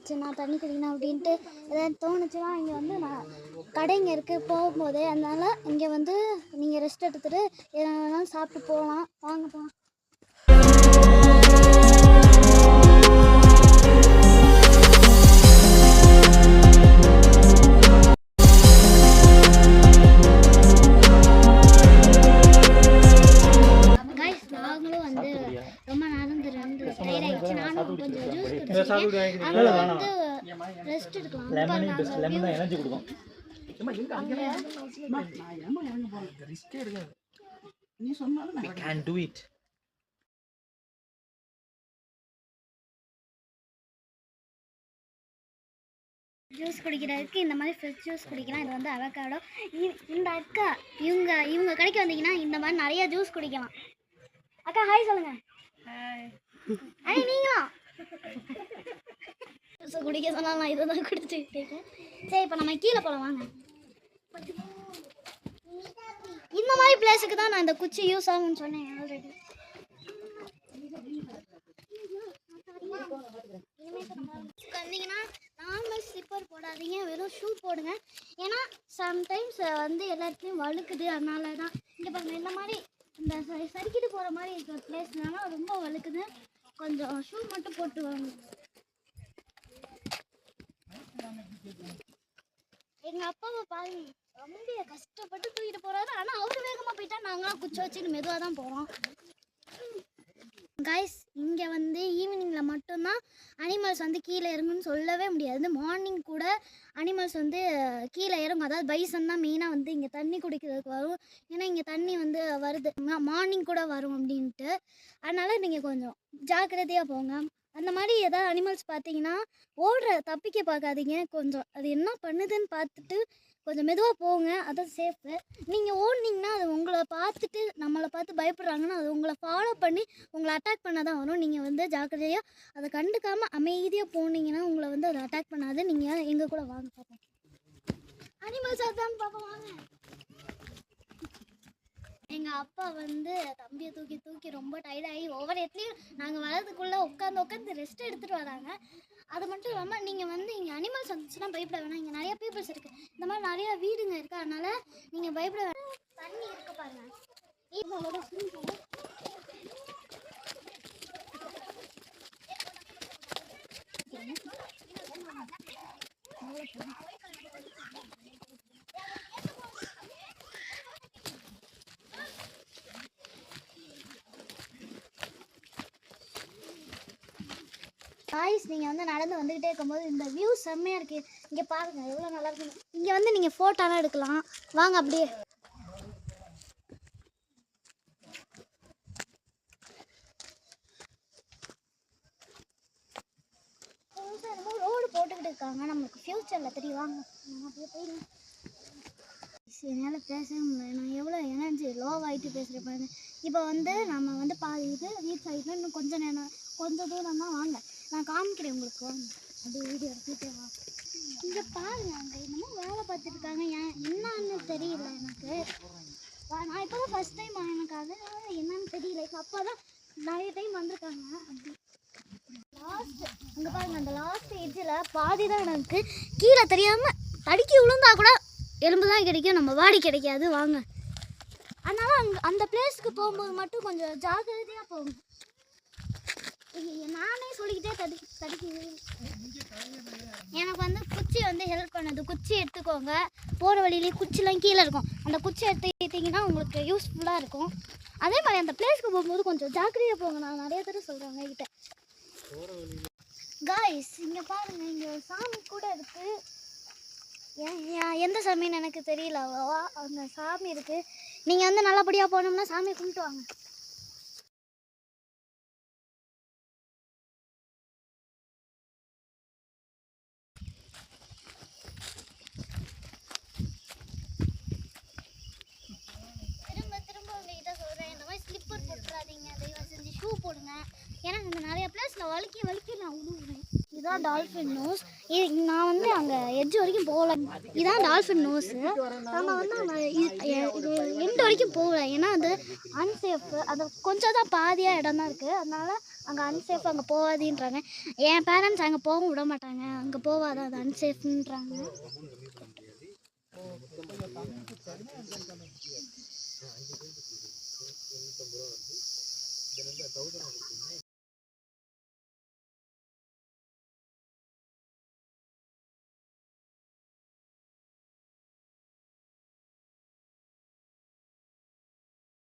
ஆச்சுன்னா தண்ணி குடிக்கணும் அப்படின்ட்டு எதாவது தோணுச்சுன்னா இங்கே வந்து நான் கடைங்க இருக்குது போகும்போதே, அதனால் இங்கே வந்து நீங்கள் ரெஸ்ட் எடுத்துகிட்டு எதனா வேணாலும் சாப்பிட்டு போகலாம். வாங்க போகலாம். நாங்களும் வந்து ரொம்ப நடந்து டயர்ட் ஆகிடுச்சு. நானும் கொஞ்சம் ஜூஸ் குடிச்சிருக்கேன். அதனால் வந்து ரெஸ்ட் எடுக்கலாம். ஜூஸ் குடிக்கிறதுக்கு இந்த மாதிரி ஃப்ரெஷ் ஜூஸ் குடிக்கலாம். இது வந்து அவகாடோ. இந்த அக்கா இவங்க கடைக்கு வந்தீங்கன்னா இந்த மாதிரி நிறைய ஜூஸ் குடிக்கலாம். அக்கா ஹாய் சொல்லுங்க. ஹாய். நீங்களா ஜூஸ் குடிக்க சொன்னால் நான் இதை தான் குடிச்சுக்கிட்டு இருக்கேன். சரி, இப்போ நம்ம கீழே போகலாம் வாங்க. இந்த மாதிரி பிளேஸுக்கு தான் நான் இந்த குச்சி யூஸ் ஆகும்னு சொன்னேன் ஆல்ரெடி. வந்தீங்கன்னா நார்மல் ஸ்லிப்பர் போடாதீங்க, வெறும் ஷூ போடுங்க. ஏன்னா சம்டைம்ஸ் வந்து எல்லாத்துலேயும் வழுக்குது. அதனால தான் இங்கே பாருங்கள், இந்த மாதிரி இந்த சறுக்கிட்டு போகிற மாதிரி இருக்கிற பிளேஸ்னால ரொம்ப வழுக்குது. கொஞ்சம் ஷூ மட்டும் போட்டு வாங்க. எங்கள் அப்பாவை பாருங்க, ரொம்ப கஷ்டப்பட்டு தூக்கிட்டு போகிறாரு. ஆனால் அவர் வேகமாக போயிட்டா நாங்களாம் குச்சி வச்சுட்டு மெதுவாக தான் போகிறோம். கைஸ், இங்கே வந்து ஈவினிங்கில் மட்டும்தான் அனிமல்ஸ் வந்து கீழே இறங்குன்னு சொல்லவே முடியாது. மார்னிங் கூட அனிமல்ஸ் வந்து கீழே இறங்கும். அதாவது பைசன் தான் மெயினாக வந்து இங்கே தண்ணி குடிக்கிறதுக்கு வரும். ஏன்னா இங்கே தண்ணி வந்து வருது, மார்னிங் கூட வரும் அப்படின்ட்டு. அதனால் நீங்கள் கொஞ்சம் ஜாக்கிரதையாக போங்க. அந்த மாதிரி ஏதாவது அனிமல்ஸ் பார்த்தீங்கன்னா தப்பிக்க பார்க்காதீங்க. கொஞ்சம் அது என்ன பண்ணுதுன்னு பார்த்துட்டு கொஞ்சம் மெதுவாக போங்க, அதான் சேஃபு. நீங்கள் ஓடினீங்கன்னா அது உங்களை பார்த்துட்டு நம்மளை பார்த்து பயப்படுறாங்கன்னா அது உங்களை ஃபாலோ பண்ணி உங்களை அட்டாக் பண்ண தான் வரும். நீங்கள் வந்து ஜாக்கிரதையாக அதை கண்டுக்காமல் அமைதியாக போனீங்கன்னா உங்களை வந்து அதை அட்டாக் பண்ணாது. நீங்கள் எங்கள் கூட வாங்க பார்ப்போம். அனிமல்ஸ் அதுதான் பார்ப்போம் வாங்க. எங்கள் அப்பா வந்து தம்பியை தூக்கி ரொம்ப டயர்டாகி ஒவ்வொரு இடத்துலையும் நாங்கள் வரதுக்குள்ளே உட்காந்து ரெஸ்ட் எடுத்துகிட்டு வராங்க. அது மட்டும் இல்லாமல் நீங்கள் வந்து இங்கே அனிமல்ஸ் வந்துச்சுன்னா பயப்பட வேணாம். இங்கே நிறைய பீப்புள்ஸ் இருக்குது, இந்த மாதிரி நிறையா வீடுங்க இருக்குது. அதனால் நீங்கள் பயப்பட வேணாம். தண்ணி இருக்க பாருங்க. காய்ஸ், நீங்கள் வந்து நடந்து வந்துக்கிட்டே இருக்கும்போது இந்த வியூ செம்மையாக இருக்குது. இங்கே பாருங்கள் எவ்வளோ நல்லா இருக்குது. இங்கே வந்து நீங்கள் ஃபோட்டோலாம் எடுக்கலாம். வாங்க அப்படியே. ரோடு போட்டுக்கிட்டு இருக்காங்க, நம்மளுக்கு ஃப்யூச்சரில் தெரியும். வாங்க அப்படியே போயிடுங்க. என்னால் பேசவே முடியல, நான் எவ்வளோ எனர்ஜி லோவாகிட்டு பேசுகிறேன் பாருங்க. இப்போ வந்து நம்ம வந்து பாதி இது ரீச் ஆகிட்டோம். இன்னும் கொஞ்சம் தூரம் தான். வாங்க நான் காமிக்கிறேன் உங்களுக்கு. வாங்க அப்படியே வீடியோ எடுத்துகிட்டே வா. இங்கே பாருங்க, அங்கே என்னமோ வேலை பார்த்துருக்காங்க. என்னன்னு தெரியல எனக்கு. நான் இப்போ தான் ஃபஸ்ட் டைம் எனக்கு அதனால என்னன்னு தெரியல. இப்போ அப்போ தான் நிறைய டைம் வந்திருக்காங்க. அப்படி லாஸ்ட்டு அங்கே பாருங்கள், அந்த லாஸ்ட் எட்ஜில் பாதி தான் எனக்கு கீழே தெரியாமல் தடுக்கி விழுந்தா கூட எலும்பு தான் கிடைக்கும், நம்ம பாடி கிடைக்காது. வாங்க, அதனால் அந்த பிளேஸ்க்கு போகும்போது மட்டும் கொஞ்சம் ஜாக்கிரதையாக போகும். நானே சொல்லிக்கிட்டே தடுக்கி எனக்கு வந்து குச்சி வந்து ஹெல்ப் பண்ணுது. குச்சி எடுத்துக்கோங்க. போகிற வழியிலேயே குச்சிலாம் கீழே இருக்கும். அந்த குச்சி எடுத்துக்கிட்டிங்கன்னா உங்களுக்கு யூஸ்ஃபுல்லாக இருக்கும். அதே மாதிரி அந்த பிளேஸ்க்கு போகும்போது கொஞ்சம் ஜாக்கிரதையாக போங்க. நான் நிறைய தடவை சொல்கிறேன் உங்ககிட்ட. காய்ஸ், இங்கே பாருங்கள், இங்கே ஒரு சாமி கூட இருக்குது. எந்த சாமின்னு எனக்கு தெரியல அவ்வளோவா. அந்த சாமி இருக்குது. நீங்கள் வந்து நல்லபடியாக போனோம்னா சாமியை கும்பிட்டு வாங்க. திரும்ப உங்ககிட்ட சொல்கிறேன், இந்த மாதிரி ஸ்லிப்பர் போட்டுறாதீங்க. தயவு செஞ்சு ஷூ போடுங்க. ஏன்னா இந்த நிறைய பிளேஸில் வலிக்க நான் விழுவுறேன். இதான் இதுதான் டால்ஃபின் நோஸ். நான் வந்து அங்கே எட்ஜ் வரைக்கும் போகல. இதுதான் டால்ஃபின் நோஸு. நம்ம வந்து இது எண்டு வரைக்கும் போகல, ஏன்னா அது அன்சேஃபு. அது கொஞ்சம் தான் பாதியாக இடம் தான் இருக்குது, அதனால அங்கே அன்சேஃப், அங்கே போகாதீன்றாங்க. என் பேரண்ட்ஸ் அங்கே போக விட மாட்டாங்க, அங்கே போகாத, அது அன்சேஃப்ன்றாங்க.